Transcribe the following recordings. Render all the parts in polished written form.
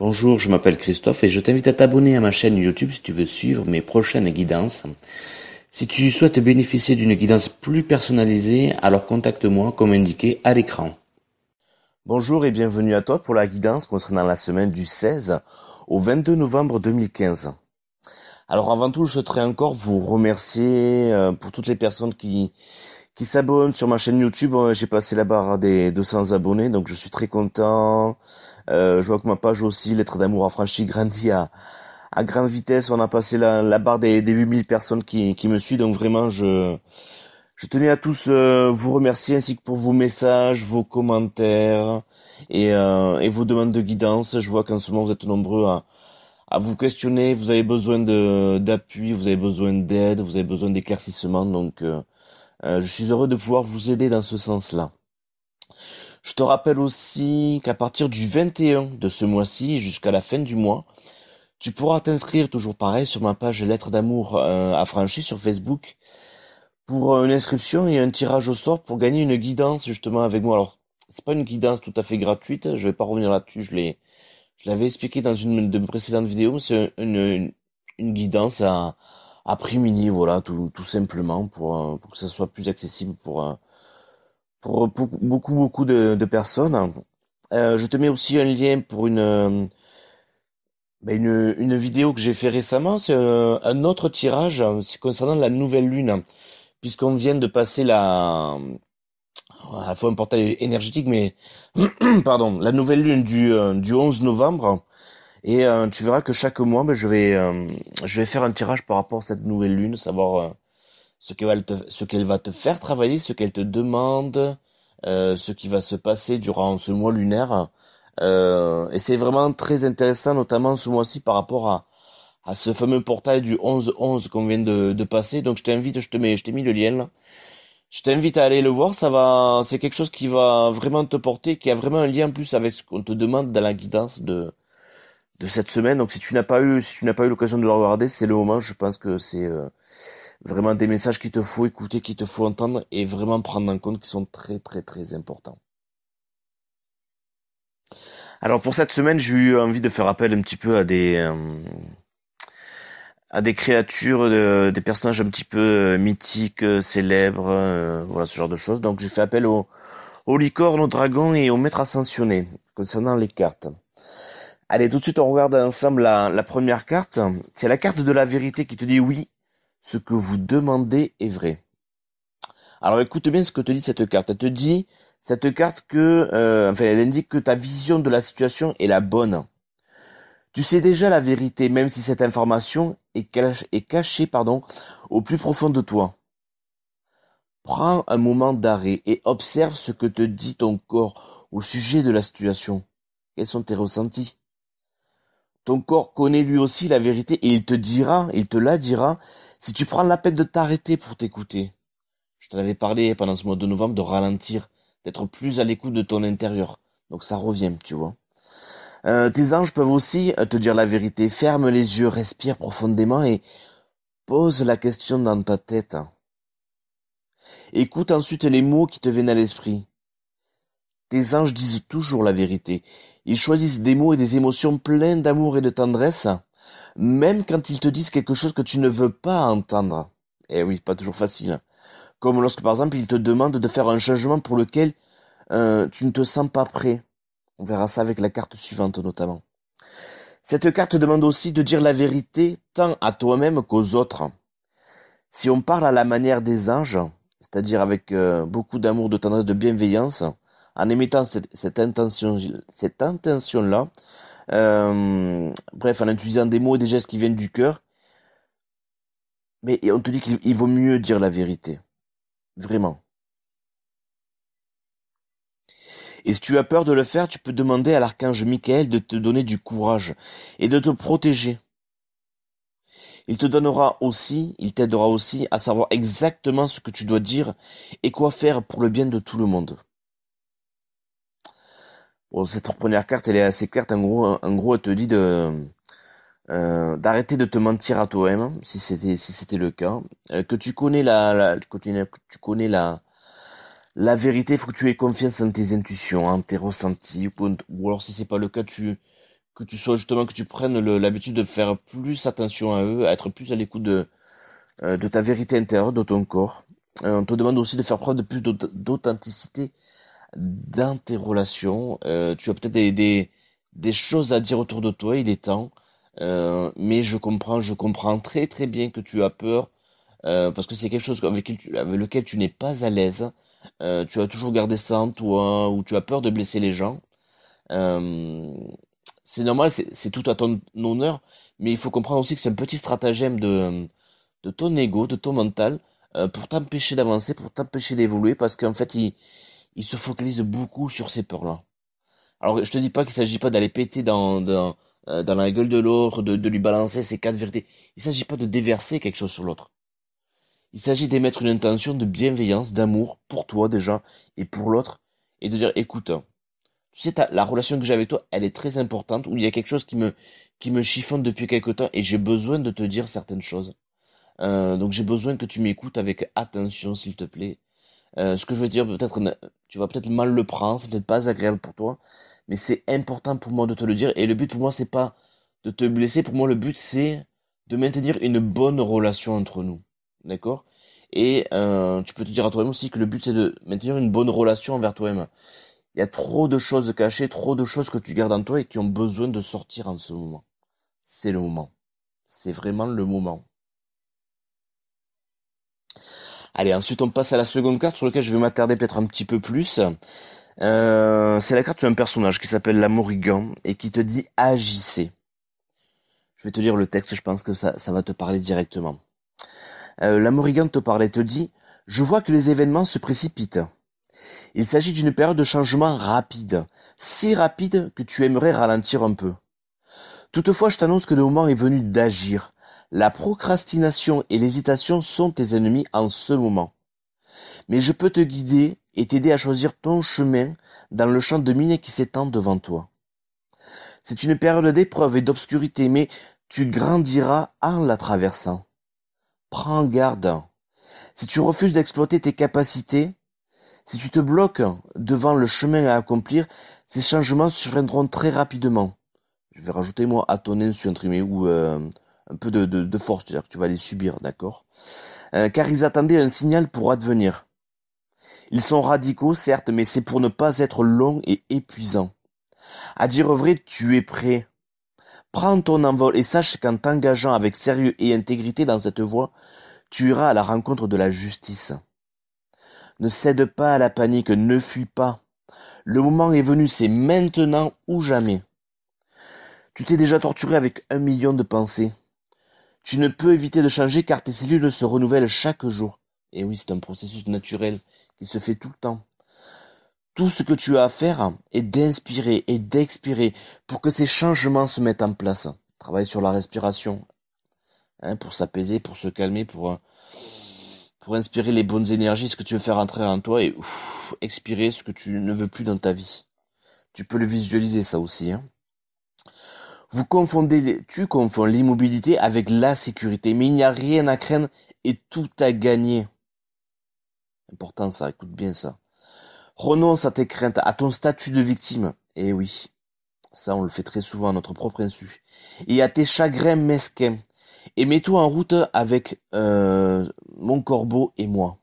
Bonjour, je m'appelle Christophe et je t'invite à t'abonner à ma chaîne YouTube si tu veux suivre mes prochaines guidances. Si tu souhaites bénéficier d'une guidance plus personnalisée, alors contacte-moi comme indiqué à l'écran. Bonjour et bienvenue à toi pour la guidance concernant la semaine du 16 au 22 novembre 2015. Alors avant tout, je souhaiterais encore vous remercier pour toutes les personnes qui s'abonnent sur ma chaîne YouTube. J'ai passé la barre des 200 abonnés, donc je suis très content. Je vois que ma page aussi, Lettres d'amour affranchi, grandit à grande vitesse. On a passé la barre des 8000 personnes qui me suivent. Donc vraiment, je tenais à tous vous remercier ainsi que pour vos messages, vos commentaires et vos demandes de guidance. Je vois qu'en ce moment, vous êtes nombreux à vous questionner. Vous avez besoin d'appui, vous avez besoin d'aide, vous avez besoin d'éclaircissement. Donc, je suis heureux de pouvoir vous aider dans ce sens-là. Je te rappelle aussi qu'à partir du 21 de ce mois-ci jusqu'à la fin du mois, tu pourras t'inscrire toujours pareil sur ma page Lettres d'amour affranchi sur Facebook pour une inscription et un tirage au sort pour gagner une guidance justement avec moi. Alors, c'est pas une guidance tout à fait gratuite, je vais pas revenir là-dessus, je l'avais expliqué dans une de mes précédentes vidéos, c'est une guidance à prix mini, voilà, tout simplement pour que ça soit plus accessible pour beaucoup de personnes. Je te mets aussi un lien pour une vidéo que j'ai fait récemment. C'est un autre tirage, c'est concernant la nouvelle lune, puisqu'on vient de passer à la fois un portail énergétique, mais pardon, la nouvelle lune du 11 novembre. Et tu verras que chaque mois, je vais faire un tirage par rapport à cette nouvelle lune, savoir ce qu'elle va te faire travailler, ce qu'elle te demande, ce qui va se passer durant ce mois lunaire. Et c'est vraiment très intéressant, notamment ce mois-ci par rapport à ce fameux portail du 11-11 qu'on vient de passer. Donc je t'invite, je t'ai mis le lien là. Je t'invite à aller le voir, c'est quelque chose qui va vraiment te porter, qui a vraiment un lien en plus avec ce qu'on te demande dans la guidance de cette semaine. Donc si tu n'as pas eu l'occasion de le regarder, c'est le moment. Je pense que c'est vraiment des messages qu'il te faut écouter, qu'il te faut entendre et vraiment prendre en compte qui sont très très très importants. Alors pour cette semaine, j'ai eu envie de faire appel un petit peu à des créatures, des personnages un petit peu mythiques, célèbres, voilà ce genre de choses. Donc j'ai fait appel aux licornes, aux dragons et aux maîtres ascensionnés concernant les cartes. Allez, tout de suite on regarde ensemble la première carte. C'est la carte de la vérité qui te dit oui, ce que vous demandez est vrai. Alors écoute bien ce que te dit cette carte. Elle te dit cette carte elle indique que ta vision de la situation est la bonne. Tu sais déjà la vérité, même si cette information est cachée, au plus profond de toi. Prends un moment d'arrêt et observe ce que te dit ton corps au sujet de la situation. Quels sont tes ressentis? Ton corps connaît lui aussi la vérité et il te la dira, si tu prends la peine de t'arrêter pour t'écouter. Je t'en avais parlé pendant ce mois de novembre de ralentir, d'être plus à l'écoute de ton intérieur. Donc ça revient, tu vois. Tes anges peuvent aussi te dire la vérité. Ferme les yeux, respire profondément et pose la question dans ta tête. Écoute ensuite les mots qui te viennent à l'esprit. Tes anges disent toujours la vérité. Ils choisissent des mots et des émotions pleines d'amour et de tendresse, même quand ils te disent quelque chose que tu ne veux pas entendre. Eh oui, pas toujours facile. Comme lorsque par exemple ils te demandent de faire un changement pour lequel tu ne te sens pas prêt. On verra ça avec la carte suivante notamment. Cette carte demande aussi de dire la vérité tant à toi-même qu'aux autres. Si on parle à la manière des anges, c'est-à-dire avec beaucoup d'amour, de tendresse, de bienveillance, en émettant cette intention-là, bref, en utilisant des mots et des gestes qui viennent du cœur, mais on te dit qu'il vaut mieux dire la vérité. Vraiment. Et si tu as peur de le faire, tu peux demander à l'archange Michael de te donner du courage et de te protéger. Il t'aidera aussi à savoir exactement ce que tu dois dire et quoi faire pour le bien de tout le monde. Bon, cette première carte, elle est assez claire. En gros, elle te dit d'arrêter de te mentir à toi-même, si c'était le cas, que tu connais la vérité. Il faut que tu aies confiance en tes intuitions, en tes ressentis, ou alors si c'est pas le cas, que tu sois justement, que tu prennes l'habitude de faire plus attention à eux, à être plus à l'écoute de ta vérité intérieure, de ton corps. On te demande aussi de faire preuve de plus d'authenticité dans tes relations. Tu as peut-être des choses à dire autour de toi, il est temps. Mais je comprends très très bien que tu as peur, parce que c'est quelque chose avec lequel tu n'es pas à l'aise. Tu as toujours gardé ça en toi, ou tu as peur de blesser les gens. Euh, c'est normal, c'est tout à ton honneur, mais il faut comprendre aussi que c'est un petit stratagème de ton ego, de ton mental, pour t'empêcher d'avancer, pour t'empêcher d'évoluer, parce qu'en fait, il se focalise beaucoup sur ces peurs-là. Alors, je te dis pas qu'il s'agit pas d'aller péter dans la gueule de l'autre, de lui balancer ses quatre vérités. Il s'agit pas de déverser quelque chose sur l'autre. Il s'agit d'émettre une intention de bienveillance, d'amour, pour toi déjà, et pour l'autre, et de dire, écoute, tu sais, la relation que j'ai avec toi, elle est très importante, où il y a quelque chose qui me chiffonne depuis quelque temps, et j'ai besoin de te dire certaines choses. Donc j'ai besoin que tu m'écoutes avec attention, s'il te plaît. Ce que je veux dire, tu vas peut-être mal le prendre, c'est peut-être pas agréable pour toi, mais c'est important pour moi de te le dire. Et le but pour moi, c'est pas de te blesser. Pour moi, le but c'est de maintenir une bonne relation entre nous, d'accord? Et tu peux te dire à toi-même aussi que le but c'est de maintenir une bonne relation envers toi-même. Il y a trop de choses cachées, trop de choses que tu gardes en toi et qui ont besoin de sortir en ce moment. C'est le moment. C'est vraiment le moment. Allez, ensuite on passe à la seconde carte sur laquelle je vais m'attarder peut-être un petit peu plus. C'est la carte d'un personnage qui s'appelle la Morrigan et qui te dit agissez. Je vais te lire le texte, je pense que ça va te parler directement. La Morrigan te parle et te dit je vois que les événements se précipitent. Il s'agit d'une période de changement rapide, si rapide que tu aimerais ralentir un peu. Toutefois, je t'annonce que le moment est venu d'agir. La procrastination et l'hésitation sont tes ennemis en ce moment. Mais je peux te guider et t'aider à choisir ton chemin dans le champ de mine qui s'étend devant toi. C'est une période d'épreuve et d'obscurité, mais tu grandiras en la traversant. Prends garde. Si tu refuses d'exploiter tes capacités, si tu te bloques devant le chemin à accomplir, ces changements surviendront très rapidement. Je vais rajouter moi à ton insu, entre guillemets, ou un peu de force, c'est-à-dire que tu vas les subir, d'accord? Car ils attendaient un signal pour advenir. Ils sont radicaux, certes, mais c'est pour ne pas être longs et épuisants. À dire vrai, tu es prêt. Prends ton envol et sache qu'en t'engageant avec sérieux et intégrité dans cette voie, tu iras à la rencontre de la justice. Ne cède pas à la panique, ne fuis pas. Le moment est venu, c'est maintenant ou jamais. Tu t'es déjà torturé avec 1 million de pensées. Tu ne peux éviter de changer car tes cellules se renouvellent chaque jour. Et oui, c'est un processus naturel qui se fait tout le temps. Tout ce que tu as à faire est d'inspirer et d'expirer pour que ces changements se mettent en place. Travaille sur la respiration, hein, pour s'apaiser, pour se calmer, pour inspirer les bonnes énergies, ce que tu veux faire entrer en toi et expirer ce que tu ne veux plus dans ta vie. Tu peux le visualiser ça aussi, hein. Tu confonds l'immobilité avec la sécurité, mais il n'y a rien à craindre et tout à gagner. Important ça, écoute bien ça. Renonce à tes craintes, à ton statut de victime. Eh oui, ça on le fait très souvent à notre propre insu. Et à tes chagrins mesquins. Et mets-toi en route avec mon corbeau et moi.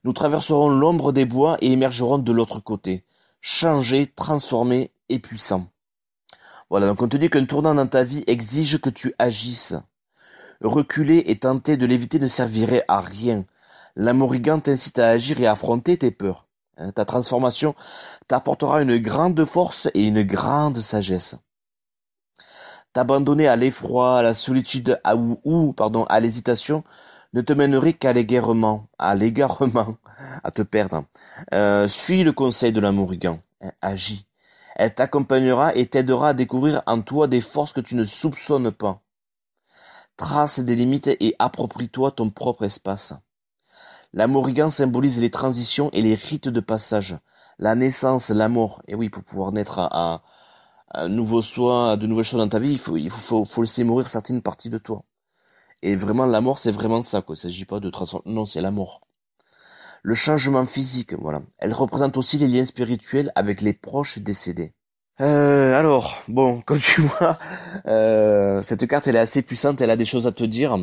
Nous traverserons l'ombre des bois et émergerons de l'autre côté. Changés, transformés et puissants. Voilà, donc on te dit qu'un tournant dans ta vie exige que tu agisses. Reculer et tenter de l'éviter ne servirait à rien. La Morrigan t'incite à agir et à affronter tes peurs. Ta transformation t'apportera une grande force et une grande sagesse. T'abandonner à l'effroi, à la solitude à l'hésitation ne te mènerait qu'à l'égarement, à te perdre. Suis le conseil de la Morrigan. Agis. Elle t'accompagnera et t'aidera à découvrir en toi des forces que tu ne soupçonnes pas. Trace des limites et approprie-toi ton propre espace. La Morrigan symbolise les transitions et les rites de passage. La naissance, la mort. Et oui, pour pouvoir naître à un nouveau soi, à de nouvelles choses dans ta vie, il faut laisser mourir certaines parties de toi. Et vraiment, la mort, c'est vraiment ça, quoi. Il s'agit pas de transformer. Non, c'est la mort. Le changement physique, voilà. Elle représente aussi les liens spirituels avec les proches décédés. Alors, bon, comme tu vois, cette carte elle est assez puissante, elle a des choses à te dire.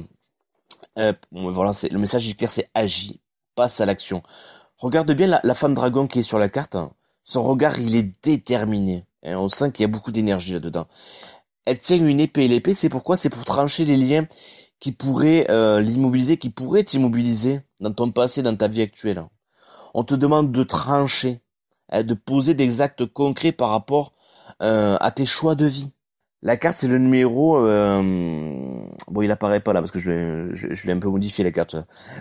Bon, voilà, le message est clair, c'est agis, passe à l'action. Regarde bien la femme dragon qui est sur la carte. Son regard, il est déterminé. Hein, on sent qu'il y a beaucoup d'énergie là-dedans. Elle tient une épée. Et l'épée, c'est pourquoi? C'est pour trancher les liens qui pourraient l'immobiliser, qui pourraient t'immobiliser dans ton passé, dans ta vie actuelle. On te demande de trancher, hein, de poser des actes concrets par rapport à tes choix de vie. La carte, c'est le numéro... bon, il apparaît pas là parce que je l'ai un peu modifié la carte.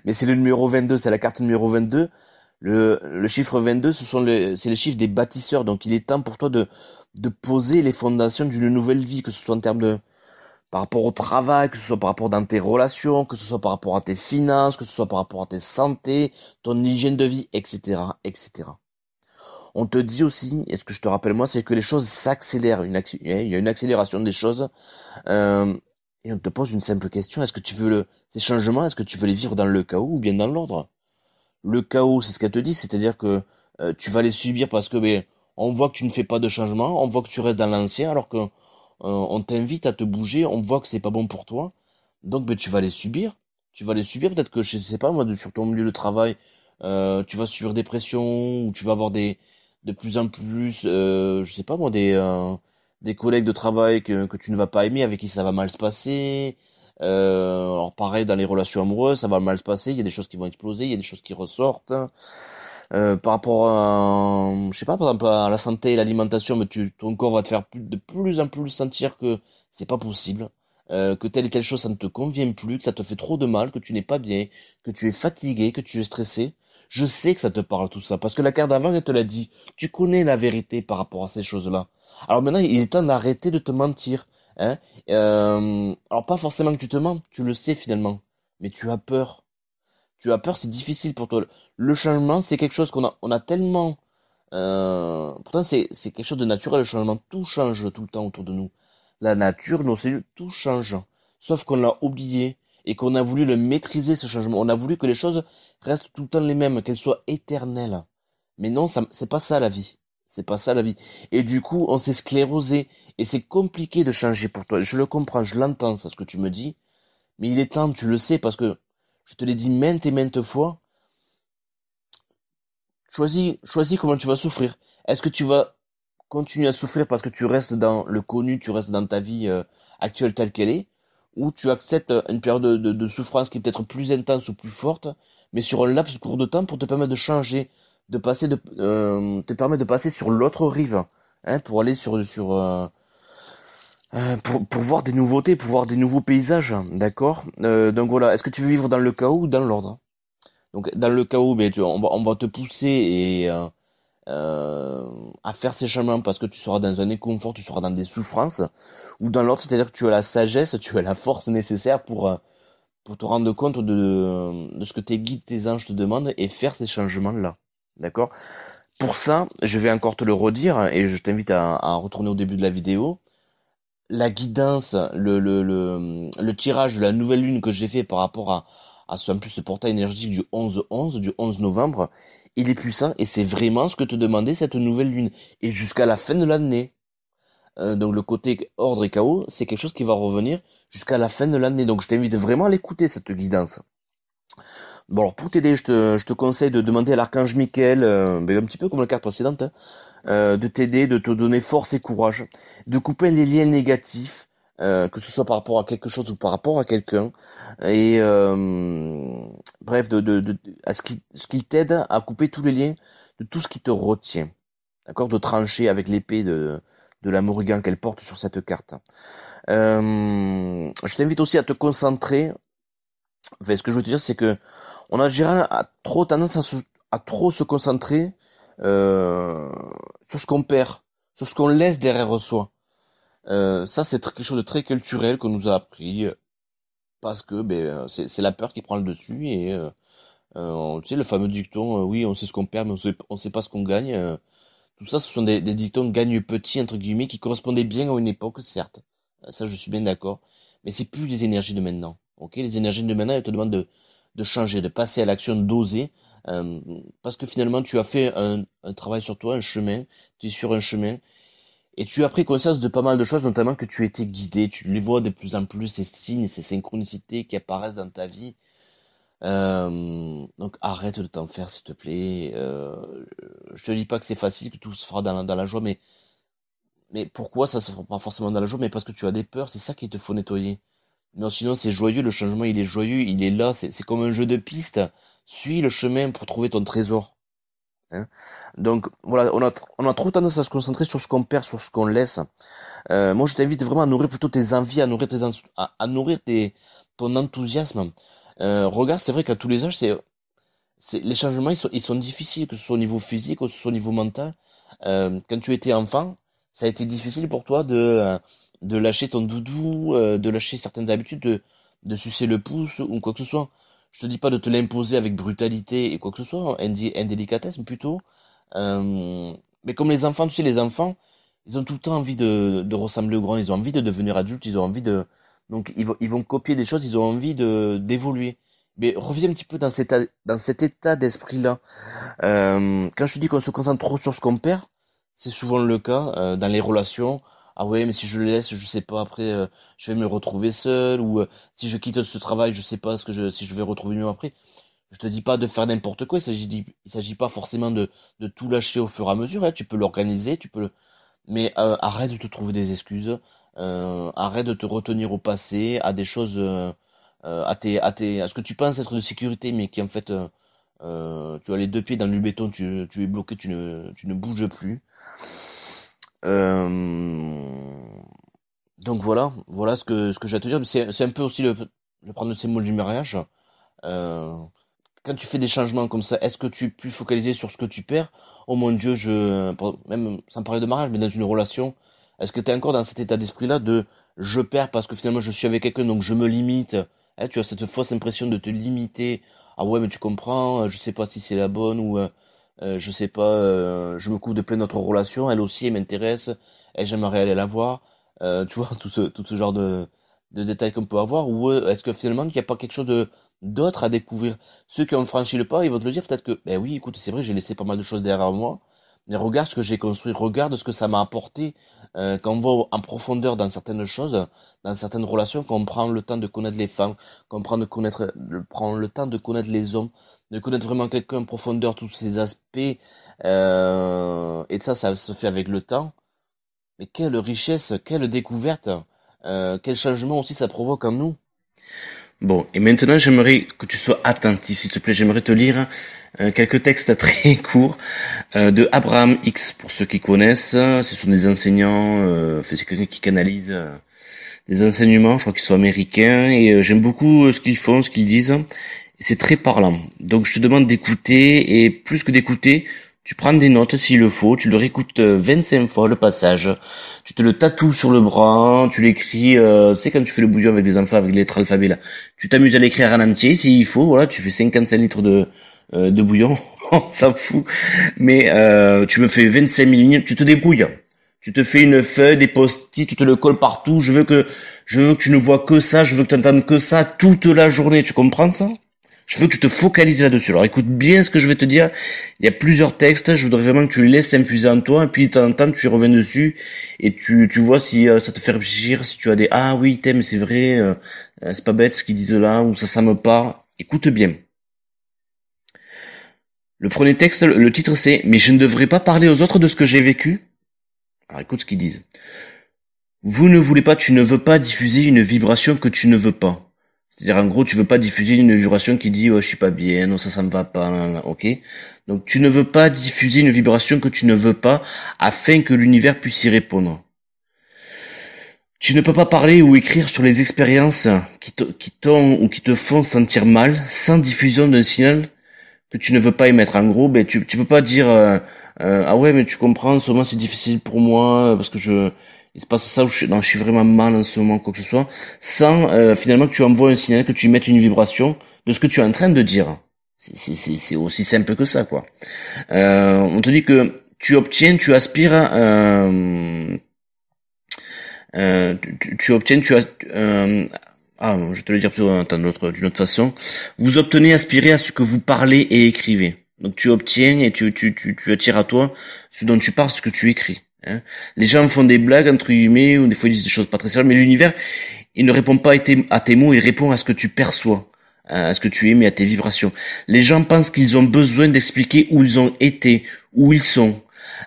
Mais c'est le numéro 22, c'est la carte numéro 22. Le chiffre 22, c'est le chiffre des bâtisseurs. Donc, il est temps pour toi de poser les fondations d'une nouvelle vie, que ce soit en termes de... par rapport au travail, que ce soit par rapport dans tes relations, que ce soit par rapport à tes finances, que ce soit par rapport à tes santé, ton hygiène de vie, etc., etc. On te dit aussi, et ce que je te rappelle moi, c'est que les choses s'accélèrent. Il y a une accélération des choses. Euh, et on te pose une simple question. Est-ce que tu veux ces changements, est-ce que tu veux les vivre dans le chaos ou bien dans l'ordre? Le chaos, c'est ce qu'elle te dit, c'est-à-dire que tu vas les subir parce que on voit que tu ne fais pas de changement, on voit que tu restes dans l'ancien, alors que on t'invite à te bouger, on voit que c'est pas bon pour toi. Donc tu vas les subir. Tu vas les subir, peut-être que je sais pas moi, sur ton milieu de travail, tu vas subir des pressions, ou tu vas avoir de plus en plus, je sais pas moi, des collègues de travail que tu ne vas pas aimer, avec qui ça va mal se passer. Alors pareil, dans les relations amoureuses, ça va mal se passer, il y a des choses qui vont exploser, il y a des choses qui ressortent. Par rapport à, je sais pas, par exemple à la santé et l'alimentation, mais ton corps va te faire de plus en plus sentir que c'est pas possible, que telle et telle chose ça ne te convient plus, que ça te fait trop de mal, que tu n'es pas bien, que tu es fatigué, que tu es stressé. Je sais que ça te parle tout ça, parce que la carte d'avant, elle te l'a dit. Tu connais la vérité par rapport à ces choses-là. Alors maintenant, il est temps d'arrêter de te mentir, hein. Alors pas forcément que tu te mens, tu le sais finalement, mais tu as peur. Tu as peur, c'est difficile pour toi. Le changement, c'est quelque chose on a tellement. Pourtant, c'est quelque chose de naturel. Le changement, tout change tout le temps autour de nous. La nature, nos cellules, tout change. Sauf qu'on l'a oublié et qu'on a voulu le maîtriser ce changement. On a voulu que les choses restent tout le temps les mêmes, qu'elles soient éternelles. Mais non, c'est pas ça la vie. C'est pas ça la vie. Et du coup, on s'est sclérosé et c'est compliqué de changer pour toi. Je le comprends, je l'entends, ça, ce que tu me dis. Mais il est temps, tu le sais, parce que je te l'ai dit maintes et maintes fois, choisis comment tu vas souffrir. Est-ce que tu vas continuer à souffrir parce que tu restes dans le connu, tu restes dans ta vie actuelle telle qu'elle est, ou tu acceptes une période de souffrance qui est peut-être plus intense ou plus forte, mais sur un laps court de temps pour te permettre de changer, te permettre de passer sur l'autre rive, hein, pour aller pour voir des nouveautés, pour voir des nouveaux paysages, d'accord? Donc voilà, est-ce que tu veux vivre dans le chaos ou dans l'ordre? Donc dans le chaos, on va te pousser à faire ces changements parce que tu seras dans un inconfort, tu seras dans des souffrances, ou dans l'ordre, c'est-à-dire que tu as la sagesse, tu as la force nécessaire pour te rendre compte de ce que tes guides, tes anges te demandent et faire ces changements-là. D'accord? Pour ça, je vais encore te le redire et je t'invite à retourner au début de la vidéo. La guidance, le tirage de la nouvelle lune que j'ai fait par rapport en plus ce portail énergétique du 11-11, du 11 novembre, il est puissant et c'est vraiment ce que te demandait cette nouvelle lune. Et jusqu'à la fin de l'année. Donc le côté ordre et chaos, c'est quelque chose qui va revenir jusqu'à la fin de l'année. Donc je t'invite vraiment à l'écouter, cette guidance. Bon alors pour t'aider, je te conseille de demander à l'archange Michael, un petit peu comme la carte précédente, hein, de t'aider, de te donner force et courage, de couper les liens négatifs, que ce soit par rapport à quelque chose ou par rapport à quelqu'un, et bref, à ce qui t'aide à couper tous les liens de tout ce qui te retient, d'accord, de trancher avec l'épée de la Morrigan qu'elle porte sur cette carte. Je t'invite aussi à te concentrer. Enfin, ce que je veux te dire, c'est que on a en général trop tendance à trop se concentrer euh, sur ce qu'on perd, sur ce qu'on laisse derrière soi. Ça, c'est quelque chose de très culturel qu'on nous a appris parce que c'est la peur qui prend le dessus et tu sais le fameux dicton oui on sait ce qu'on perd mais on sait pas ce qu'on gagne. Tout ça, ce sont des dictons gagne petit entre guillemets qui correspondaient bien à une époque, certes. Ça, je suis bien d'accord. Mais c'est plus les énergies de maintenant. Ok, les énergies de maintenant, elles te demandent de changer, de passer à l'action, d'oser, parce que finalement, tu as fait un travail sur toi, un chemin. Tu es sur un chemin Et tu as pris conscience de pas mal de choses, notamment que tu étais guidé, tu les vois de plus en plus, ces signes, ces synchronicités qui apparaissent dans ta vie. Donc arrête de t'en faire, s'il te plaît. Je te dis pas que c'est facile, que tout se fera dans la joie, mais pourquoi ça se fera pas forcément dans la joie? Mais parce que tu as des peurs, c'est ça qu'il te faut nettoyer. Non, sinon c'est joyeux, le changement il est joyeux, il est là, c'est comme un jeu de piste. Suis le chemin pour trouver ton trésor. Hein. Donc voilà, on a trop tendance à se concentrer sur ce qu'on perd, sur ce qu'on laisse. Moi je t'invite vraiment à nourrir plutôt tes envies, à nourrir ton enthousiasme. Regarde, c'est vrai qu'à tous les âges, les changements ils sont difficiles, que ce soit au niveau physique, que ce soit au niveau mental. Quand tu étais enfant, ça a été difficile pour toi de lâcher ton doudou, de lâcher certaines habitudes, de sucer le pouce ou quoi que ce soit. Je te dis pas de te l'imposer avec brutalité et quoi que ce soit, indélicatesse plutôt. Mais comme les enfants, tu sais, les enfants, ils ont tout le temps envie de ressembler aux grands, ils ont envie de devenir adultes, ils ont envie de, donc ils vont copier des choses, ils ont envie d'évoluer. Mais reviens un petit peu dans cet état d'esprit-là. Quand je te dis qu'on se concentre trop sur ce qu'on perd, c'est souvent le cas dans les relations. Ah ouais, mais si je le laisse, je sais pas après, je vais me retrouver seul ou si je quitte ce travail, je sais pas si je vais retrouver mieux après. Je te dis pas de faire n'importe quoi. Il s'agit pas forcément de tout lâcher au fur et à mesure. Hein. Tu peux l'organiser, mais arrête de te trouver des excuses. Arrête de te retenir au passé, à des choses, à ce que tu penses être de sécurité, mais qui en fait tu as les deux pieds dans le béton, tu es bloqué, tu ne bouges plus. Euh, donc voilà ce que j'ai à te dire. C'est un peu aussi je vais prendre ces mots du mariage. Euh, Quand tu fais des changements comme ça, est-ce que tu es plus focalisé sur ce que tu perds? Oh mon Dieu, même sans parler de mariage, mais dans une relation, est-ce que tu es encore dans cet état d'esprit-là de je perds parce que finalement je suis avec quelqu'un donc je me limite? Hein, tu as cette fausse impression de te limiter. Ah ouais, mais tu comprends, je sais pas si c'est la bonne ou je sais pas, je me coupe de plein d'autres relations, elle aussi elle m'intéresse, elle j'aimerais aller la voir. Tu vois, tout ce genre de détails qu'on peut avoir, ou est-ce que finalement il n'y a pas quelque chose d'autre à découvrir? Ceux qui ont franchi le pas, ils vont te le dire peut-être que, ben oui, écoute, c'est vrai, j'ai laissé pas mal de choses derrière moi, mais regarde ce que j'ai construit, regarde ce que ça m'a apporté. Quand on va en profondeur dans certaines choses, dans certaines relations, qu'on prend le temps de connaître les femmes, prend le temps de connaître les hommes, de connaître vraiment quelqu'un en profondeur, tous ses aspects, et ça se fait avec le temps. Mais quelle richesse, quelle découverte, quel changement aussi ça provoque en nous. Bon, et maintenant j'aimerais que tu sois attentif, s'il te plaît. J'aimerais te lire quelques textes très courts de Abraham X, pour ceux qui connaissent. Ce sont des enseignants, c'est quelqu'un qui canalise des enseignements, je crois qu'ils sont américains, et j'aime beaucoup ce qu'ils font, ce qu'ils disent. Et c'est très parlant. Donc je te demande d'écouter, et plus que d'écouter, tu prends des notes s'il le faut, tu le réécoutes 25 fois le passage, tu te le tatoues sur le bras, tu l'écris, tu sais quand tu fais le bouillon avec les enfants, avec les lettres alphabet là, tu t'amuses à l'écrire en entier s'il faut, voilà, tu fais 55 litres de bouillon, on s'en fout, mais tu me fais 25 minutes, tu te débrouilles. Tu te fais une feuille, des post-it, tu te le colles partout, je veux que tu ne vois que ça, je veux que tu entendes que ça toute la journée, tu comprends ça? Je veux que tu te focalises là-dessus. Alors écoute bien ce que je vais te dire. Il y a plusieurs textes. Je voudrais vraiment que tu les laisses infuser en toi. Et puis de temps en temps, tu y reviens dessus. Et tu vois si ça te fait réfléchir. Si tu as des ah oui, mais c'est vrai. C'est pas bête ce qu'ils disent là. Ou ça me parle. Écoute bien. Le premier texte, le titre c'est « Mais je ne devrais pas parler aux autres de ce que j'ai vécu ?» Alors écoute ce qu'ils disent. « Vous ne voulez pas, tu ne veux pas diffuser une vibration que tu ne veux pas. » C'est-à-dire, en gros, tu veux pas diffuser une vibration qui dit, oh, je suis pas bien, non, ça me va pas, ok? Donc, tu ne veux pas diffuser une vibration que tu ne veux pas afin que l'univers puisse y répondre. Tu ne peux pas parler ou écrire sur les expériences qui t'ont ou qui te font sentir mal sans diffusion d'un signal que tu ne veux pas émettre. En gros, ben, tu peux pas dire, ah ouais, mais tu comprends, en ce moment c'est difficile pour moi parce que il se passe ça, je suis vraiment mal en ce moment, quoi que ce soit, sans finalement que tu envoies un signal, que tu mettes une vibration de ce que tu es en train de dire. C'est aussi simple que ça, quoi. On te dit que tu obtiens, tu aspires, tu obtiens, je te le dire plutôt d'une autre façon. Vous obtenez, aspirez à ce que vous parlez et écrivez. Donc tu obtiens et tu attires à toi ce dont tu parles, ce que tu écris. Hein. Les gens font des blagues, entre guillemets, ou des fois ils disent des choses pas très sérieuses, mais l'univers, il ne répond pas à tes mots, il répond à ce que tu perçois, hein, à ce que tu émets, à tes vibrations. Les gens pensent qu'ils ont besoin d'expliquer où ils ont été, où ils sont.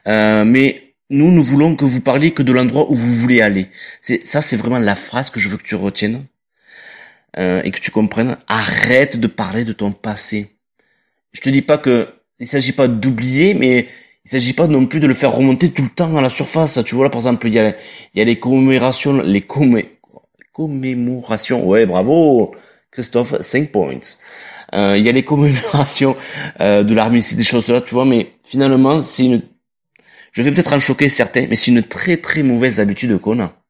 Mais nous voulons que vous parliez que de l'endroit où vous voulez aller. C'est vraiment la phrase que je veux que tu retiennes et que tu comprennes. Arrête de parler de ton passé. Je te dis pas que il s'agit pas d'oublier, mais il s'agit pas non plus de le faire remonter tout le temps à la surface. Tu vois là, par exemple, il y a les commémorations, commémorations. Ouais, bravo, Christophe, 5 points. Il y a les commémorations de l'armistice, des choses là, tu vois, mais finalement, je vais peut-être en choquer certains, mais c'est une très très mauvaise habitude qu'on a.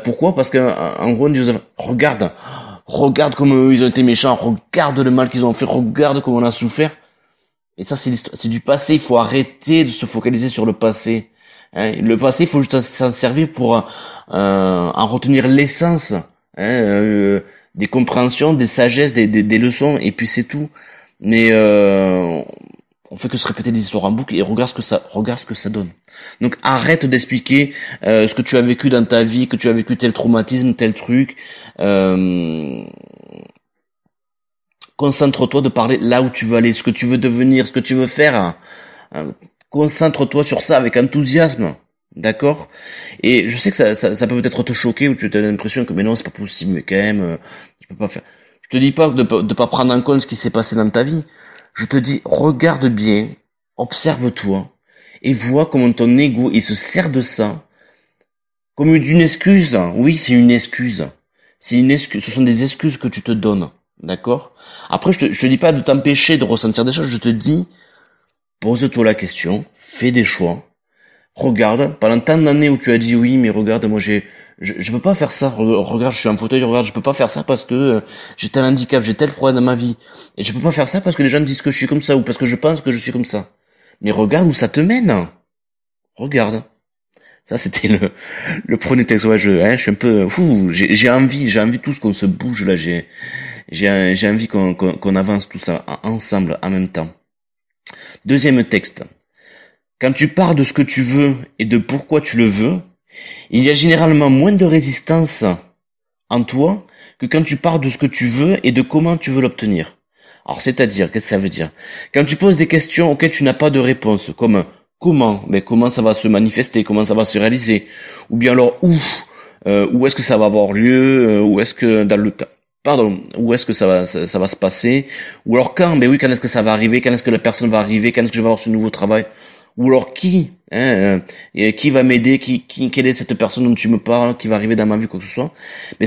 Pourquoi? Parce que en gros, on dit, regarde comme ils ont été méchants, regarde le mal qu'ils ont fait, regarde comme on a souffert. Et ça, c'est du passé. Il faut arrêter de se focaliser sur le passé. Hein, le passé, il faut juste s'en servir pour en retenir l'essence, hein, des compréhensions, des sagesses, des leçons, et puis c'est tout. Mais on fait que se répéter des histoires en boucle et regarde ce que ça donne. Donc arrête d'expliquer ce que tu as vécu dans ta vie, que tu as vécu tel traumatisme, tel truc. Concentre-toi de parler là où tu veux aller, ce que tu veux devenir, ce que tu veux faire. Concentre-toi sur ça avec enthousiasme. D'accord? Et je sais que ça peut peut-être te choquer ou tu as l'impression que mais non, c'est pas possible, mais quand même, je peux pas faire. Je te dis pas de pas prendre en compte ce qui s'est passé dans ta vie. Je te dis, regarde bien, observe-toi et vois comment ton ego, il se sert de ça comme d'une excuse. Oui, c'est une excuse. C'est une excuse. Ce sont des excuses que tu te donnes. D'accord? Après, je te dis pas de t'empêcher de ressentir des choses. Je te dis, pose-toi la question, fais des choix. Regarde, pendant tant d'années où tu as dit oui, mais regarde, moi je peux pas faire ça. Regarde, je suis en fauteuil, regarde, je peux pas faire ça parce que j'ai tel handicap, j'ai tel problème dans ma vie. Et je peux pas faire ça parce que les gens me disent que je suis comme ça ou parce que je pense que je suis comme ça. Mais regarde où ça te mène. Regarde. Ça, c'était le premier texte. Ouais, je suis un peu, j'ai envie tous qu'on se bouge là, j'ai envie qu'on avance tout ça ensemble en même temps. Deuxième texte. Quand tu pars de ce que tu veux et de pourquoi tu le veux, il y a généralement moins de résistance en toi que quand tu pars de ce que tu veux et de comment tu veux l'obtenir. Alors, c'est-à-dire, qu'est-ce que ça veut dire? Quand tu poses des questions auxquelles tu n'as pas de réponse, comme comment, comment ça va se manifester, comment ça va se réaliser, ou bien alors où est-ce que ça va avoir lieu, où est-ce que dans le temps, où est-ce que ça va se passer, ou alors quand, quand est-ce que ça va arriver, quand est-ce que la personne va arriver, quand est-ce que je vais avoir ce nouveau travail. Ou alors qui va m'aider, quelle est cette personne dont tu me parles, qui va arriver dans ma vie, quoi que ce soit. Mais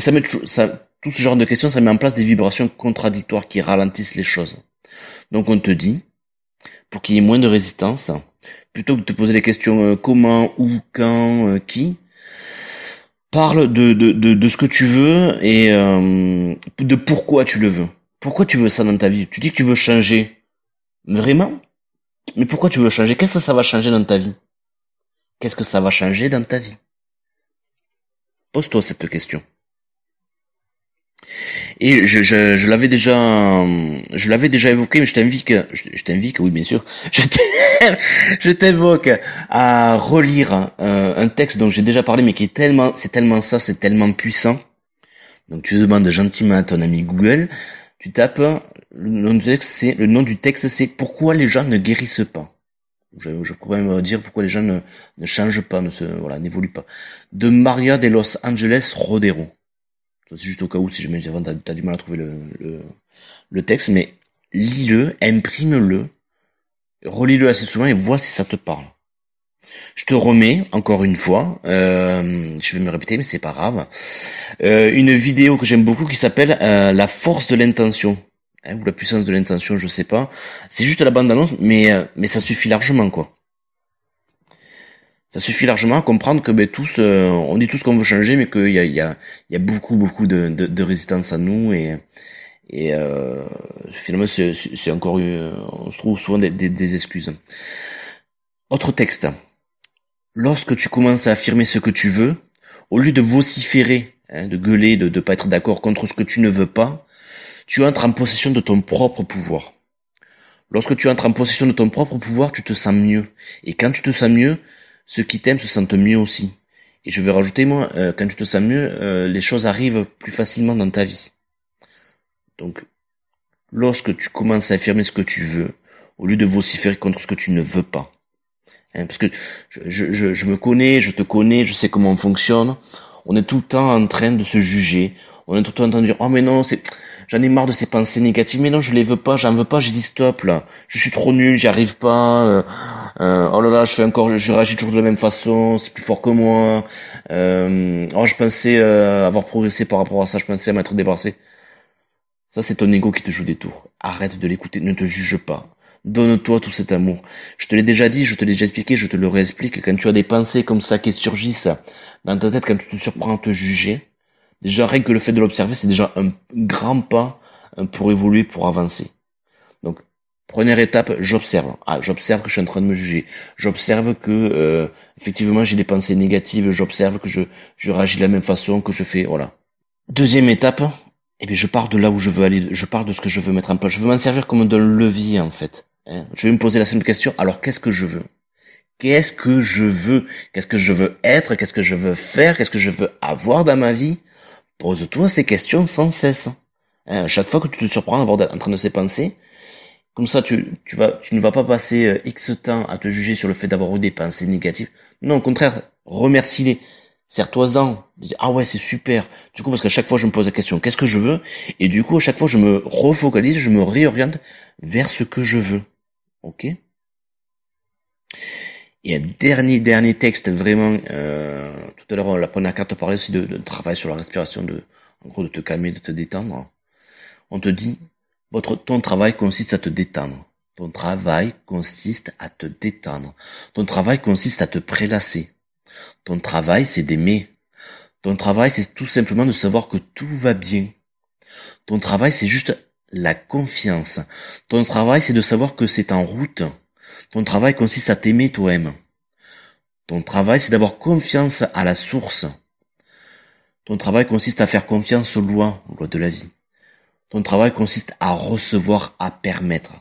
tout ce genre de questions, ça met en place des vibrations contradictoires qui ralentissent les choses. Donc on te dit, pour qu'il y ait moins de résistance, plutôt que de te poser les questions comment, où, quand, qui, parle de ce que tu veux et de pourquoi tu le veux. Pourquoi tu veux ça dans ta vie? Tu dis que tu veux changer. Vraiment? Mais pourquoi tu veux changer? Qu'est-ce que ça va changer dans ta vie? Qu'est-ce que ça va changer dans ta vie? Pose-toi cette question. Et je l'avais déjà évoqué, mais je t'invite, oui bien sûr, je t'invoque à relire un texte dont j'ai déjà parlé, mais qui est c'est tellement puissant. Donc tu demandes gentiment à ton ami Google, tu tapes le nom du texte, c'est Pourquoi les gens ne guérissent pas. Je pourrais même dire pourquoi les gens ne changent pas, n'évoluent pas. De Maria de Los Angeles Rodero. C'est juste au cas où si jamais t'as du mal à trouver le texte, mais lis-le, imprime-le, relis-le assez souvent et vois si ça te parle. Je te remets, encore une fois, je vais me répéter mais c'est pas grave, une vidéo que j'aime beaucoup qui s'appelle La force de l'intention, ou la puissance de l'intention, je sais pas. C'est juste la bande-annonce, mais ça suffit largement, quoi. Ça suffit largement à comprendre que tous, on dit tous qu'on veut changer, mais qu'il y a beaucoup de résistance à nous et finalement c'est encore on se trouve souvent des excuses. Autre texte. Lorsque tu commences à affirmer ce que tu veux, au lieu de vociférer, de gueuler, de pas être d'accord contre ce que tu ne veux pas, tu entres en possession de ton propre pouvoir. Lorsque tu entres en possession de ton propre pouvoir, tu te sens mieux. Et quand tu te sens mieux, ceux qui t'aiment se sentent mieux aussi. Et je vais rajouter, moi, quand tu te sens mieux, les choses arrivent plus facilement dans ta vie. Donc, lorsque tu commences à affirmer ce que tu veux, au lieu de vociférer contre ce que tu ne veux pas. Parce que je me connais, je te connais, je sais comment on fonctionne. On est tout le temps en train de se juger. On est tout le temps en train de dire, oh mais non, j'en ai marre de ces pensées négatives. Mais non, je les veux pas, j'en veux pas, j'ai dit stop là. Je suis trop nul, j'y arrive pas. Oh là là, je réagis toujours de la même façon, c'est plus fort que moi. Oh, je pensais avoir progressé par rapport à ça, je pensais m'être débarrassé. Ça, c'est ton ego qui te joue des tours. Arrête de l'écouter, ne te juge pas. Donne-toi tout cet amour. Je te l'ai déjà dit, je te l'ai déjà expliqué, je te le réexplique. Quand tu as des pensées comme ça qui surgissent dans ta tête, quand tu te surprends à te juger, déjà rien que le fait de l'observer, c'est déjà un grand pas pour évoluer, pour avancer. Donc, première étape, j'observe. J'observe que je suis en train de me juger. J'observe que effectivement j'ai des pensées négatives. J'observe que je réagis de la même façon, que je fais, voilà. Deuxième étape, je pars de là où je veux aller. Je pars de ce que je veux mettre en place. Je veux m'en servir comme d'un levier en fait. Je vais me poser la simple question, alors qu'est-ce que je veux? Qu'est-ce que je veux? Qu'est-ce que je veux être? Qu'est-ce que je veux faire? Qu'est-ce que je veux avoir dans ma vie? Pose-toi ces questions sans cesse. Chaque fois que tu te surprends en train de ces pensées, comme ça tu ne vas pas passer X temps à te juger sur le fait d'avoir eu des pensées négatives. Non, au contraire, remercie-les. Serre-toi-en. Ah ouais, c'est super. Du coup, parce qu'à chaque fois, je me pose la question, qu'est-ce que je veux? Et du coup, à chaque fois, je me refocalise, je me réoriente vers ce que je veux. Ok? Et un dernier texte, vraiment, tout à l'heure, la première carte parlait aussi de travail sur la respiration, en gros, de te calmer, de te détendre. On te dit, ton travail consiste à te détendre. Ton travail consiste à te détendre. Ton travail consiste à te prélasser. Ton travail, c'est d'aimer. Ton travail, c'est tout simplement de savoir que tout va bien. Ton travail, c'est juste la confiance. Ton travail, c'est de savoir que c'est en route. Ton travail consiste à t'aimer toi-même. Ton travail, c'est d'avoir confiance à la source. Ton travail consiste à faire confiance aux lois de la vie. Ton travail consiste à recevoir, à permettre.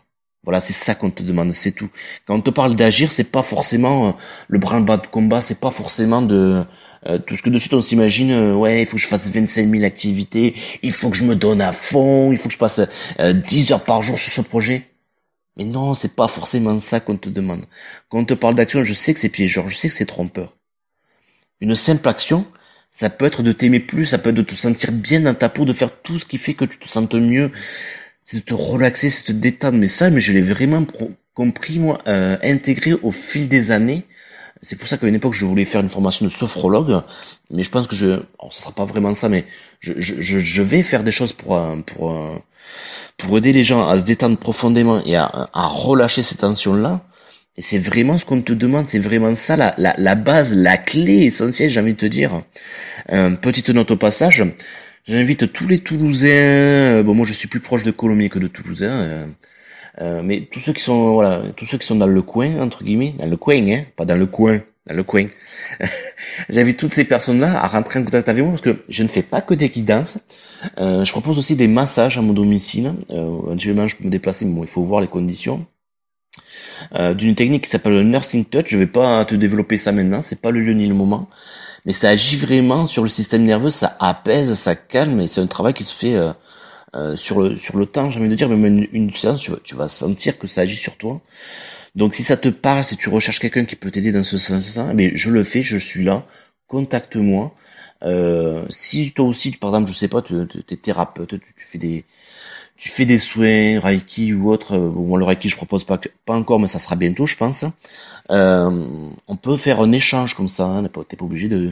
Voilà, c'est ça qu'on te demande, c'est tout. Quand on te parle d'agir, c'est pas forcément le branle-bas de combat, c'est pas forcément tout ce que de suite on s'imagine, ouais, il faut que je fasse 25 000 activités, il faut que je me donne à fond, il faut que je passe 10 heures par jour sur ce projet. Mais non, c'est pas forcément ça qu'on te demande. Quand on te parle d'action, je sais que c'est piégeur, je sais que c'est trompeur. Une simple action, ça peut être de t'aimer plus, ça peut être de te sentir bien dans ta peau, de faire tout ce qui fait que tu te sentes mieux. C'est de te relaxer, c'est de te détendre. Mais je l'ai vraiment compris, moi, intégré au fil des années. C'est pour ça qu'à une époque, je voulais faire une formation de sophrologue. Mais je pense que ce sera pas vraiment ça, mais je vais faire des choses pour aider les gens à se détendre profondément et à relâcher ces tensions-là. Et c'est vraiment ce qu'on te demande, c'est vraiment ça, la base, la clé essentielle, j'ai envie de te dire. Petite note au passage. J'invite tous les Toulousains, moi je suis plus proche de Colomiers que de Toulousain, mais tous ceux qui sont dans le coin, entre guillemets, dans le coin, pas dans le coin, dans le coin. J'invite toutes ces personnes-là à rentrer en contact avec moi parce que je ne fais pas que des guidances. Je propose aussi des massages à mon domicile. Éventuellement je peux me déplacer, mais bon, il faut voir les conditions. D'une technique qui s'appelle le nursing touch. Je vais pas te développer ça maintenant, c'est pas le lieu ni le moment. Mais ça agit vraiment sur le système nerveux, ça apaise, ça calme, et c'est un travail qui se fait sur le temps, j'ai envie de dire, même une séance, tu vas sentir que ça agit sur toi. Donc si ça te parle, si tu recherches quelqu'un qui peut t'aider dans ce sens-là, je le fais, je suis là, contacte-moi. Si toi aussi, par exemple, je sais pas, t'es thérapeute, tu fais des soins, Reiki ou autre, bon, le Reiki je propose pas encore, mais ça sera bientôt, je pense. On peut faire un échange comme ça, hein, t'es pas obligé de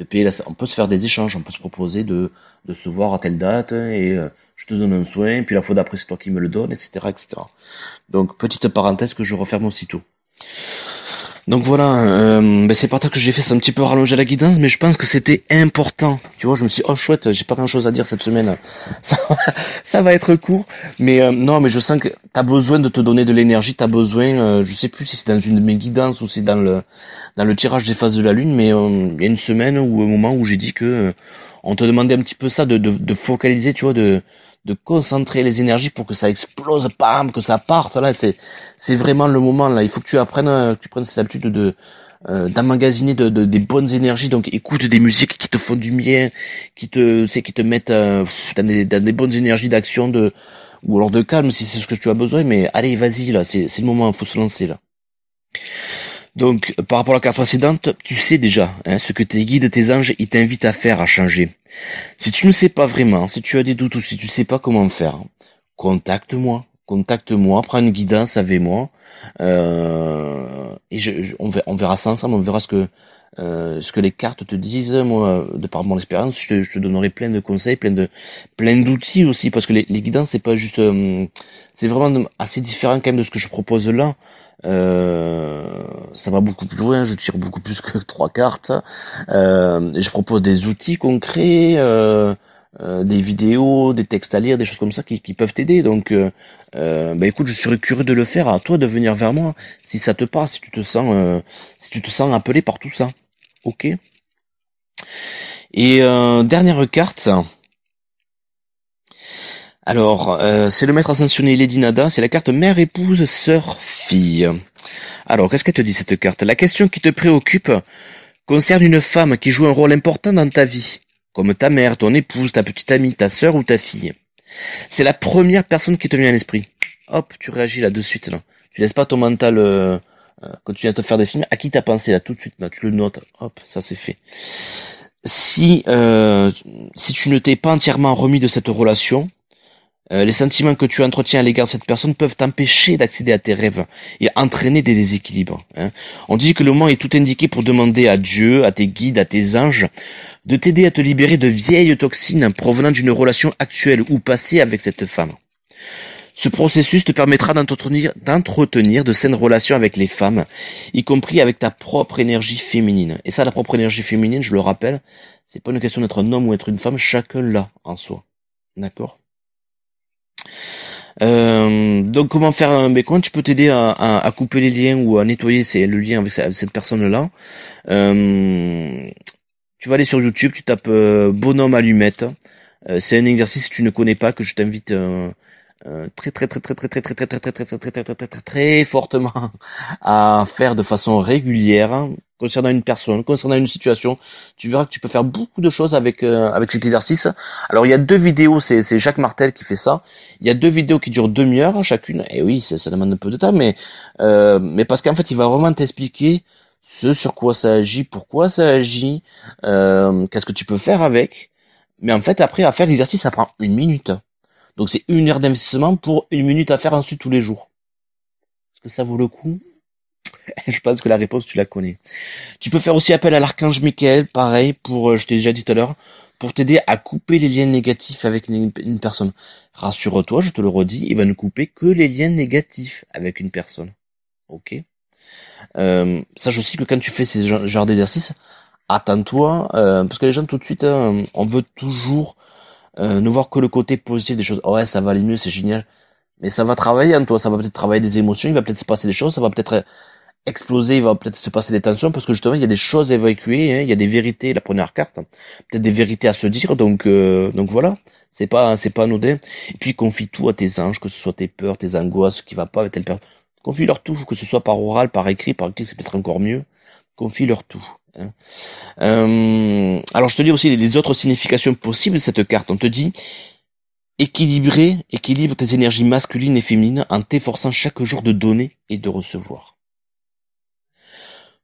payer on peut se faire des échanges, on peut se proposer de se voir à telle date, et je te donne un soin, puis la fois d'après c'est toi qui me le donnes, etc., etc. Donc, petite parenthèse que je referme aussitôt. Donc voilà, c'est par terre que j'ai fait, c'est un petit peu rallonger la guidance, mais je pense que c'était important. Tu vois, je me suis dit, oh chouette, j'ai pas grand chose à dire cette semaine. Ça va être court. Mais non, mais je sens que t'as besoin de te donner de l'énergie, t'as besoin, je sais plus si c'est dans une de mes guidances ou c'est dans le tirage des phases de la lune, mais il y a une semaine ou un moment où j'ai dit que on te demandait un petit peu ça, de focaliser, tu vois, de de concentrer les énergies pour que ça explose, bam, que ça parte. Là, c'est vraiment le moment. Là, il faut que tu apprennes, que tu prennes cette habitude d'emmagasiner des bonnes énergies. Donc, écoute des musiques qui te font du bien, qui te mettent dans des bonnes énergies d'action, ou alors de calme si c'est ce que tu as besoin. Mais allez, vas-y là, c'est le moment. Il faut se lancer là. Donc, par rapport à la carte précédente, tu sais déjà ce que tes guides, tes anges, ils t'invitent à faire, à changer. Si tu ne sais pas vraiment, si tu as des doutes ou si tu ne sais pas comment faire, contacte-moi, prends une guidance avec moi, et on verra ça ensemble, on verra ce que les cartes te disent. Moi, de par mon expérience, je te donnerai plein de conseils, plein d'outils aussi, parce que les guidances, c'est pas juste, c'est vraiment assez différent quand même de ce que je propose là. Ça va beaucoup plus loin, je tire beaucoup plus que 3 cartes. Et je propose des outils concrets, des vidéos, des textes à lire, des choses comme ça qui peuvent t'aider. Donc, écoute, je serais curieux de le faire. À toi de venir vers moi si ça te parle, si tu te sens appelé par tout ça. Ok. Et dernière carte. Alors, c'est le maître ascensionné Lady Nada, c'est la carte mère, épouse, sœur, fille. Alors, qu'est-ce qu'elle te dit cette carte? La question qui te préoccupe concerne une femme qui joue un rôle important dans ta vie, comme ta mère, ton épouse, ta petite amie, ta sœur ou ta fille. C'est la première personne qui te vient à l'esprit. Hop, tu réagis là de suite là. Tu laisses pas ton mental quand tu viens te faire des films. À qui t'as pensé là tout de suite là? Tu le notes. Hop, ça c'est fait. Si tu ne t'es pas entièrement remis de cette relation, les sentiments que tu entretiens à l'égard de cette personne peuvent t'empêcher d'accéder à tes rêves et entraîner des déséquilibres. On dit que le moment est tout indiqué pour demander à Dieu, à tes guides, à tes anges, de t'aider à te libérer de vieilles toxines provenant d'une relation actuelle ou passée avec cette femme. Ce processus te permettra d'entretenir de saines relations avec les femmes, y compris avec ta propre énergie féminine. Et ça, la propre énergie féminine, je le rappelle, c'est pas une question d'être un homme ou être une femme, chacun l'a en soi. D'accord ? Donc comment faire comment tu peux t'aider à couper les liens ou à nettoyer le lien avec cette personne-là. Tu vas aller sur YouTube, tu tapes bonhomme allumette. C'est un exercice que tu ne connais pas que je t'invite très fortement à faire de façon régulière concernant une personne, concernant une situation. Tu verras que tu peux faire beaucoup de choses avec cet exercice. Alors il y a 2 vidéos, c'est Jacques Martel qui fait ça. Il y a 2 vidéos qui durent 1/2 heure chacune. Et oui, ça demande un peu de temps, mais parce qu'en fait il va vraiment t'expliquer ce sur quoi ça agit, pourquoi ça agit, qu'est-ce que tu peux faire avec. Mais en fait après à faire l'exercice ça prend 1 minute. Donc c'est 1 heure d'investissement pour 1 minute à faire ensuite tous les jours. Est-ce que ça vaut le coup? Je pense que la réponse tu la connais. Tu peux faire aussi appel à l'archange Michael, pareil, je t'ai déjà dit tout à l'heure, pour t'aider à couper les liens négatifs avec une personne. Rassure-toi, je te le redis, il va ne couper que les liens négatifs avec une personne. Ok. Sache aussi que quand tu fais ces genres d'exercices, attends-toi, parce que les gens tout de suite, on veut toujours ne voir que le côté positif des choses. Oh ouais, ça va aller mieux, c'est génial. Mais ça va travailler en toi, ça va peut-être travailler des émotions, il va peut-être se passer des choses, ça va peut-être exploser, il va peut-être se passer des tensions, parce que justement, il y a des choses à évacuer, il y a des vérités, la première carte, peut-être des vérités à se dire, donc voilà. C'est pas anodin. Et puis, confie tout à tes anges, que ce soit tes peurs, tes angoisses, ce qui va pas avec telle personne. Confie-leur tout, que ce soit par oral, par écrit c'est peut-être encore mieux. Confie-leur tout. Alors je te dis aussi les autres significations possibles de cette carte. On te dit équilibre tes énergies masculines et féminines en t'efforçant chaque jour de donner et de recevoir.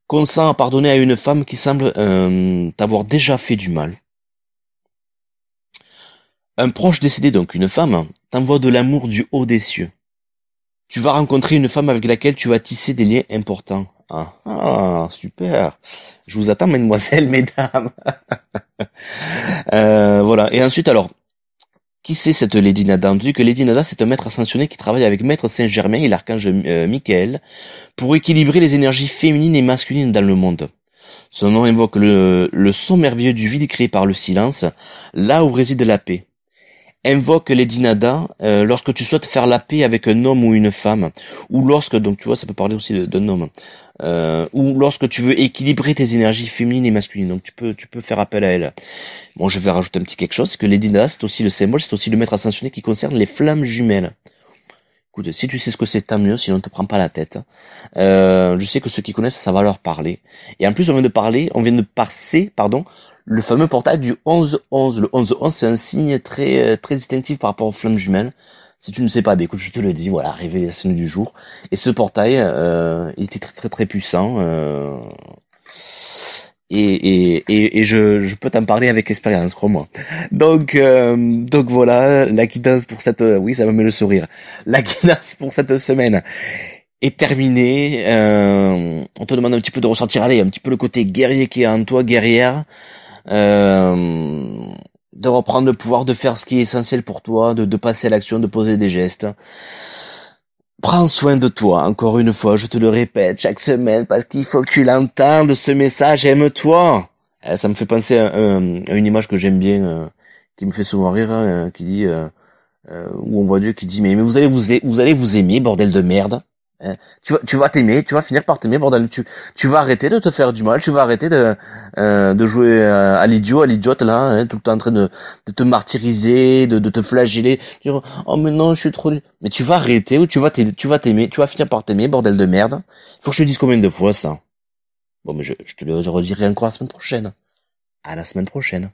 Consent à pardonner à une femme qui semble t'avoir déjà fait du mal. Un proche décédé, donc une femme, t'envoie de l'amour du haut des cieux. Tu vas rencontrer une femme avec laquelle tu vas tisser des liens importants. Ah, super. Je vous attends, mesdemoiselles, mesdames. Voilà. Et ensuite, alors, qui c'est cette Lady Nada? On dit que Lady Nada, c'est un maître ascensionné qui travaille avec Maître Saint-Germain et l'archange Michael pour équilibrer les énergies féminines et masculines dans le monde. Son nom invoque le son merveilleux du vide créé par le silence, là où réside la paix. Invoque les dinadas lorsque tu souhaites faire la paix avec un homme ou une femme, ou lorsque, donc tu vois, ça peut parler aussi d'un homme, ou lorsque tu veux équilibrer tes énergies féminines et masculines. Donc tu peux faire appel à elle. Bon, je vais rajouter un petit quelque chose, c'est que les dinadas, c'est aussi le symbole, c'est aussi le maître ascensionné qui concerne les flammes jumelles. Écoute, si tu sais ce que c'est, tant mieux, sinon ne te prends pas la tête. Je sais que ceux qui connaissent, ça va leur parler. Et en plus, on vient de passer, pardon, le fameux portail du 11-11. Le 11-11, c'est un signe très distinctif par rapport aux flammes jumelles. Si tu ne sais pas, ben écoute, je te le dis, voilà, révélation du jour. Et ce portail, il était très puissant. Et je peux t'en parler avec expérience, crois-moi. Donc voilà, la guidance pour cette, oui, ça me met le sourire. La guidance pour cette semaine est terminée. On te demande un petit peu de ressentir, allez, un petit peu le côté guerrier qui est en toi, guerrière. De reprendre le pouvoir de faire ce qui est essentiel pour toi, de passer à l'action, de poser des gestes. Prends soin de toi, encore une fois, je te le répète chaque semaine, parce qu'il faut que tu l'entendes, ce message, aime-toi. Ça me fait penser à une image que j'aime bien, qui me fait souvent rire, qui dit, où on voit Dieu qui dit, mais vous allez vous aimer, bordel de merde. Hein. Tu vas t'aimer, tu vas finir par t'aimer, bordel. Tu vas arrêter de te faire du mal, tu vas arrêter de jouer à l'idiot, à l'idiote là, hein, tout le temps en train de te martyriser, de te flageller. Dire, oh mais non, je suis trop nul. Mais tu vas arrêter ou tu vas t'aimer, tu vas finir par t'aimer, bordel de merde. Faut que je te dise combien de fois ça. Bon mais je te le redirai encore la semaine prochaine. À la semaine prochaine.